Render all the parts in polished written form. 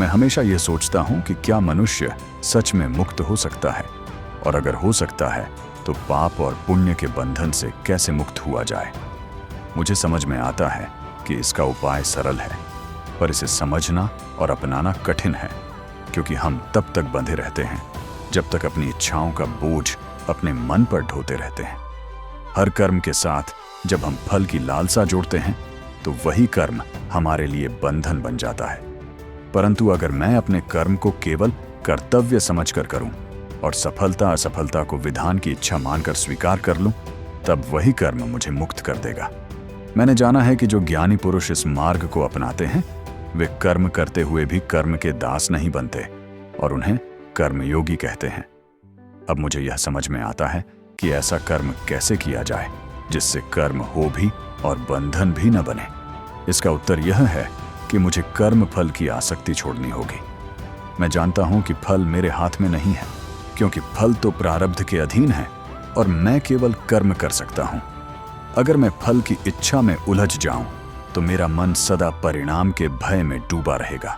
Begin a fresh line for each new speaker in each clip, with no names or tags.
मैं हमेशा ये सोचता हूँ कि क्या मनुष्य सच में मुक्त हो सकता है, और अगर हो सकता है तो पाप और पुण्य के बंधन से कैसे मुक्त हुआ जाए। मुझे समझ में आता है कि इसका उपाय सरल है, पर इसे समझना और अपनाना कठिन है, क्योंकि हम तब तक बंधे रहते हैं जब तक अपनी इच्छाओं का बोझ अपने मन पर ढोते रहते हैं। हर कर्म के साथ जब हम फल की लालसा जोड़ते हैं तो वही कर्म हमारे लिए बंधन बन जाता है। परंतु अगर मैं अपने कर्म को केवल कर्तव्य समझकर करूं और सफलता असफलता को विधान की इच्छा मानकर स्वीकार कर लूं, तब वही कर्म मुझे मुक्त कर देगा। मैंने जाना है कि जो ज्ञानी पुरुष इस मार्ग को अपनाते हैं वे कर्म करते हुए भी कर्म के दास नहीं बनते और उन्हें कर्मयोगी कहते हैं। अब मुझे यह समझ में आता है कि ऐसा कर्म कैसे किया जाए जिससे कर्म हो भी और बंधन भी न बने। इसका उत्तर यह है कि मुझे कर्म फल की आसक्ति छोड़नी होगी। मैं जानता हूं कि फल मेरे हाथ में नहीं है, क्योंकि फल तो प्रारब्ध के अधीन है और मैं केवल कर्म कर सकता हूं। अगर मैं फल की इच्छा में उलझ जाऊं तो मेरा मन सदा परिणाम के भय में डूबा रहेगा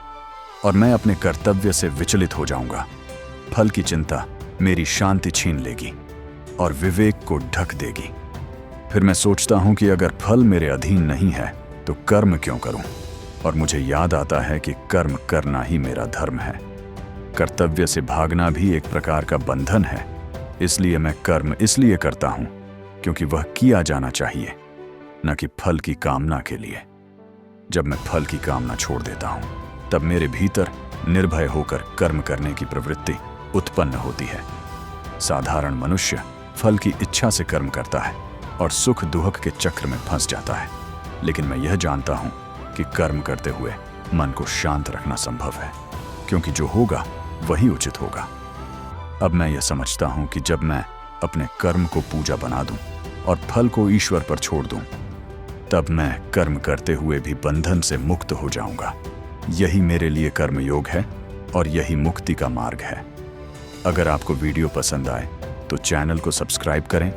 और मैं अपने कर्तव्य से विचलित हो जाऊंगा। फल की चिंता मेरी शांति छीन लेगी और विवेक को ढक देगी। फिर मैं सोचता हूं कि अगर फल मेरे अधीन नहीं है तो कर्म क्यों करूं, और मुझे याद आता है कि कर्म करना ही मेरा धर्म है। कर्तव्य से भागना भी एक प्रकार का बंधन है, इसलिए मैं कर्म इसलिए करता हूं क्योंकि वह किया जाना चाहिए, न कि फल की कामना के लिए। जब मैं फल की कामना छोड़ देता हूं तब मेरे भीतर निर्भय होकर कर्म करने की प्रवृत्ति उत्पन्न होती है। साधारण मनुष्य फल की इच्छा से कर्म करता है और सुख दुख के चक्र में फंस जाता है, लेकिन मैं यह जानता हूं कि कर्म करते हुए मन को शांत रखना संभव है, क्योंकि जो होगा वही उचित होगा। अब मैं यह समझता हूं कि जब मैं अपने कर्म को पूजा बना दूं और फल को ईश्वर पर छोड़ दूं, तब मैं कर्म करते हुए भी बंधन से मुक्त हो जाऊंगा। यही मेरे लिए कर्मयोग है और यही मुक्ति का मार्ग है। अगर आपको वीडियो पसंद आए तो चैनल को सब्सक्राइब करें